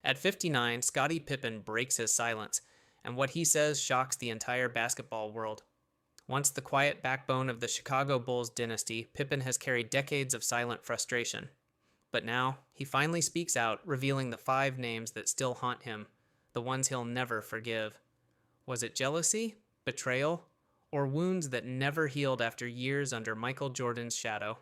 At 59, Scottie Pippen breaks his silence, and what he says shocks the entire basketball world. Once the quiet backbone of the Chicago Bulls dynasty, Pippen has carried decades of silent frustration. But now, he finally speaks out, revealing the 5 names that still haunt him, the ones he'll never forgive. Was it jealousy, betrayal, or wounds that never healed after years under Michael Jordan's shadow?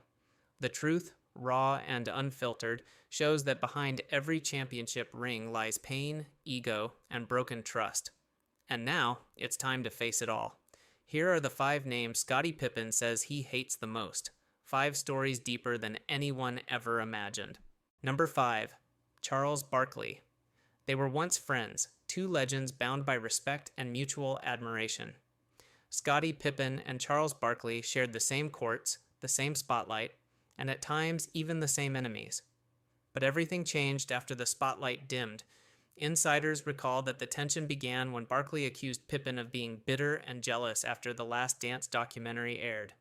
The truth, raw and unfiltered, shows that behind every championship ring lies pain, ego, and broken trust. And now, it's time to face it all. Here are the 5 names Scottie Pippen says he hates the most. 5 stories deeper than anyone ever imagined. Number 5. Charles Barkley. They were once friends, 2 legends bound by respect and mutual admiration. Scottie Pippen and Charles Barkley shared the same courts, the same spotlight, and at times even the same enemies. But everything changed after the spotlight dimmed. Insiders recall that the tension began when Barkley accused Pippen of being bitter and jealous after the Last Dance documentary aired.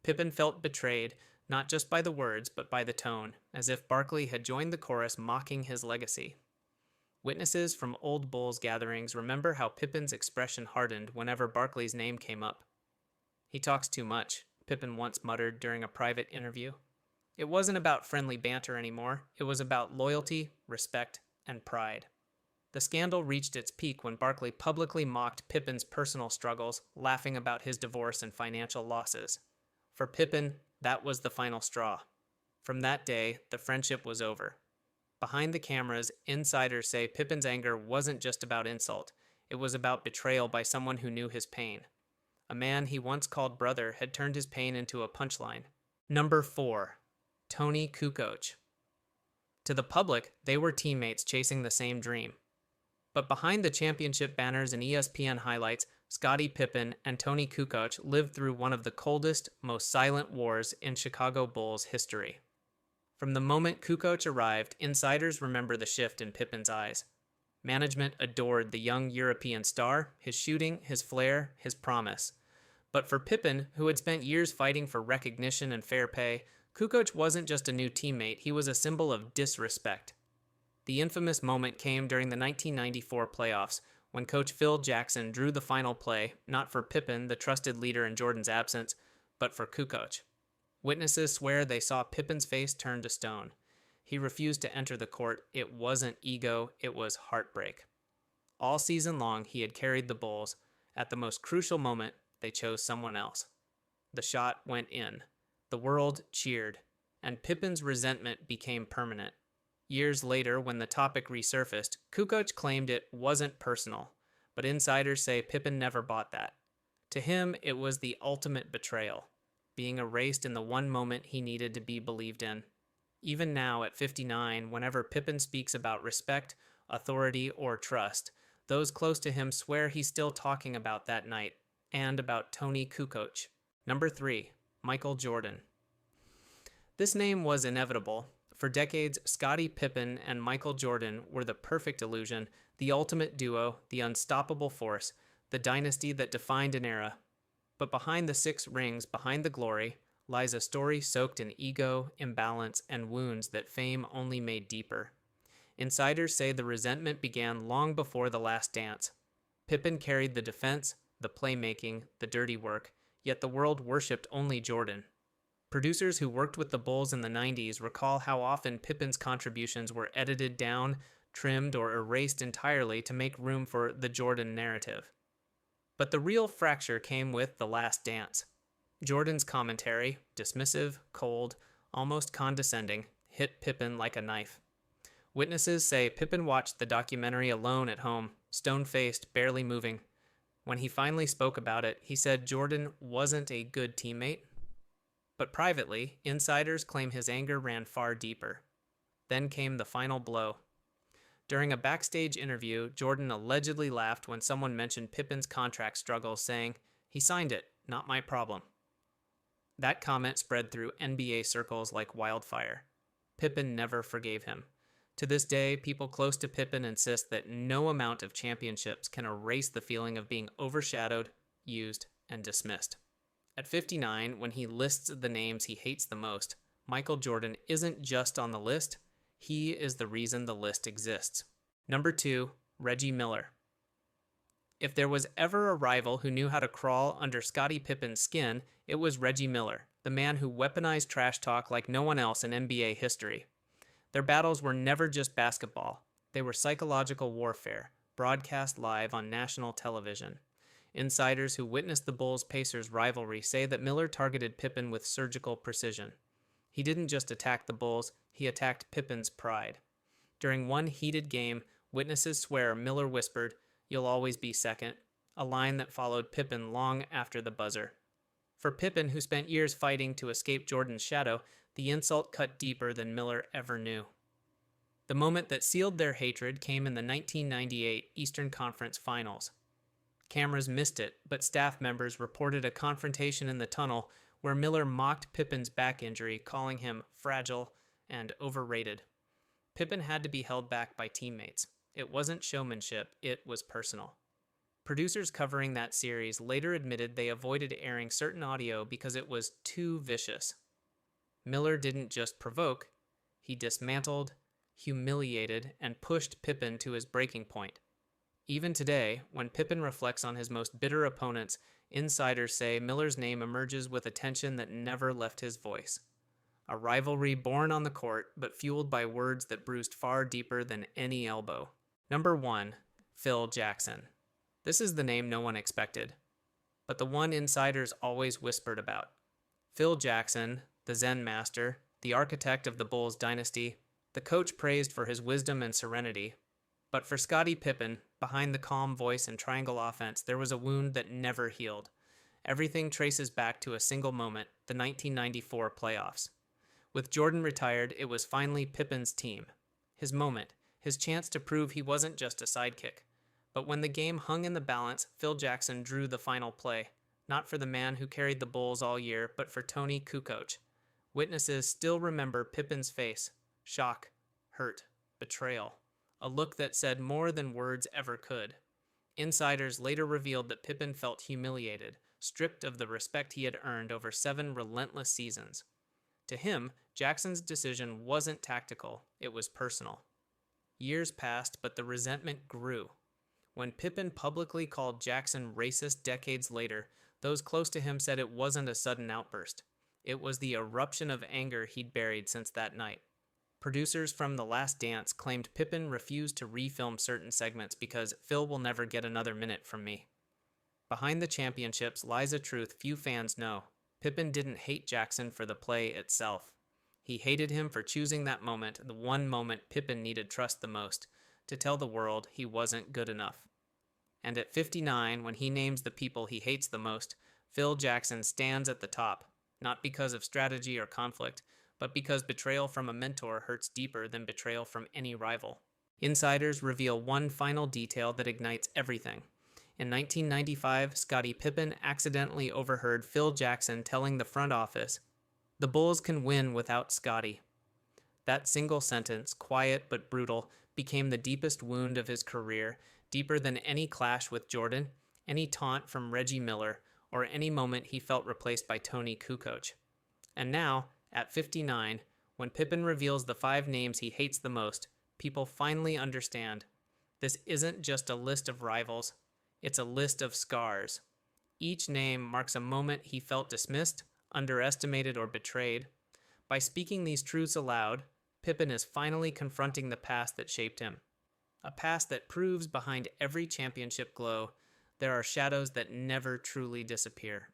Pippen felt betrayed, not just by the words, but by the tone, as if Barkley had joined the chorus mocking his legacy. Witnesses from old Bulls gatherings remember how Pippen's expression hardened whenever Barkley's name came up. "He talks too much," Pippen once muttered during a private interview. It wasn't about friendly banter anymore, it was about loyalty, respect, and pride. The scandal reached its peak when Barkley publicly mocked Pippen's personal struggles, laughing about his divorce and financial losses. For Pippen, that was the final straw. From that day, the friendship was over. Behind the cameras, insiders say Pippen's anger wasn't just about insult. It was about betrayal by someone who knew his pain. A man he once called brother had turned his pain into a punchline. Number 4. Toni Kukoc. To the public, they were teammates chasing the same dream. But behind the championship banners and ESPN highlights, Scottie Pippen and Toni Kukoc lived through one of the coldest, most silent wars in Chicago Bulls history. From the moment Kukoc arrived, insiders remember the shift in Pippen's eyes. Management adored the young European star, his shooting, his flair, his promise. But for Pippen, who had spent years fighting for recognition and fair pay, Kukoc wasn't just a new teammate, he was a symbol of disrespect. The infamous moment came during the 1994 playoffs, when coach Phil Jackson drew the final play, not for Pippen, the trusted leader in Jordan's absence, but for Kukoc. Witnesses swear they saw Pippen's face turn to stone. He refused to enter the court. It wasn't ego, it was heartbreak. All season long, he had carried the Bulls. At the most crucial moment, they chose someone else. The shot went in. The world cheered, and Pippen's resentment became permanent. Years later, when the topic resurfaced, Kukoc claimed it wasn't personal, but insiders say Pippen never bought that. To him, it was the ultimate betrayal, being erased in the one moment he needed to be believed in. Even now, at 59, whenever Pippen speaks about respect, authority, or trust, those close to him swear he's still talking about that night, and about Toni Kukoc. Number 3. Michael Jordan. This name was inevitable. For decades, Scottie Pippen and Michael Jordan were the perfect illusion, the ultimate duo, the unstoppable force, the dynasty that defined an era. But behind the 6 rings, behind the glory, lies a story soaked in ego, imbalance, and wounds that fame only made deeper. Insiders say the resentment began long before the Last Dance. Pippen carried the defense, the playmaking, the dirty work, yet the world worshipped only Jordan. Producers who worked with the Bulls in the 90s recall how often Pippen's contributions were edited down, trimmed, or erased entirely to make room for the Jordan narrative. But the real fracture came with The Last Dance. Jordan's commentary, dismissive, cold, almost condescending, hit Pippen like a knife. Witnesses say Pippen watched the documentary alone at home, stone-faced, barely moving. When he finally spoke about it, he said Jordan wasn't a good teammate. But privately, insiders claim his anger ran far deeper. Then came the final blow. During a backstage interview, Jordan allegedly laughed when someone mentioned Pippen's contract struggles, saying, "He signed it, not my problem." That comment spread through NBA circles like wildfire. Pippen never forgave him. To this day, people close to Pippen insist that no amount of championships can erase the feeling of being overshadowed, used, and dismissed. At 59, when he lists the names he hates the most, Michael Jordan isn't just on the list, he is the reason the list exists. Number 2, Reggie Miller. If there was ever a rival who knew how to crawl under Scottie Pippen's skin, it was Reggie Miller, the man who weaponized trash talk like no one else in NBA history. Their battles were never just basketball. They were psychological warfare, broadcast live on national television. Insiders who witnessed the Bulls-Pacers rivalry say that Miller targeted Pippen with surgical precision. He didn't just attack the Bulls, he attacked Pippen's pride. During one heated game, witnesses swear Miller whispered, "You'll always be second," a line that followed Pippen long after the buzzer. For Pippen, who spent years fighting to escape Jordan's shadow, the insult cut deeper than Miller ever knew. The moment that sealed their hatred came in the 1998 Eastern Conference Finals. Cameras missed it, but staff members reported a confrontation in the tunnel where Miller mocked Pippen's back injury, calling him fragile and overrated. Pippen had to be held back by teammates. It wasn't showmanship, it was personal. Producers covering that series later admitted they avoided airing certain audio because it was too vicious. Miller didn't just provoke, he dismantled, humiliated, and pushed Pippen to his breaking point. Even today, when Pippen reflects on his most bitter opponents, insiders say Miller's name emerges with a tension that never left his voice. A rivalry born on the court, but fueled by words that bruised far deeper than any elbow. Number 1, Phil Jackson. This is the name no one expected, but the one insiders always whispered about. Phil Jackson, the Zen master, the architect of the Bulls dynasty, the coach praised for his wisdom and serenity. But for Scottie Pippen, behind the calm voice and triangle offense, there was a wound that never healed. Everything traces back to a single moment, the 1994 playoffs. With Jordan retired, it was finally Pippen's team. His moment, his chance to prove he wasn't just a sidekick. But when the game hung in the balance, Phil Jackson drew the final play, not for the man who carried the Bulls all year, but for Toni Kukoc. Witnesses still remember Pippen's face, shock, hurt, betrayal, a look that said more than words ever could. Insiders later revealed that Pippen felt humiliated, stripped of the respect he had earned over 7 relentless seasons. To him, Jackson's decision wasn't tactical, it was personal. Years passed, but the resentment grew. When Pippen publicly called Jackson racist decades later, those close to him said it wasn't a sudden outburst. It was the eruption of anger he'd buried since that night. Producers from The Last Dance claimed Pippen refused to refilm certain segments because Phil will never get another minute from me. Behind the championships lies a truth few fans know. Pippen didn't hate Jackson for the play itself. He hated him for choosing that moment, the one moment Pippen needed trust the most, to tell the world he wasn't good enough. And at 59, when he names the people he hates the most, Phil Jackson stands at the top, not because of strategy or conflict, but because betrayal from a mentor hurts deeper than betrayal from any rival. Insiders reveal one final detail that ignites everything. In 1995, Scottie Pippen accidentally overheard Phil Jackson telling the front office, "The Bulls can win without Scottie." That single sentence, quiet but brutal, became the deepest wound of his career, deeper than any clash with Jordan, any taunt from Reggie Miller, or any moment he felt replaced by Toni Kukoc. And now, at 59, when Pippen reveals the 5 names he hates the most, people finally understand. This isn't just a list of rivals, it's a list of scars. Each name marks a moment he felt dismissed, underestimated, or betrayed. By speaking these truths aloud, Pippen is finally confronting the past that shaped him. A past that proves behind every championship glow, there are shadows that never truly disappear.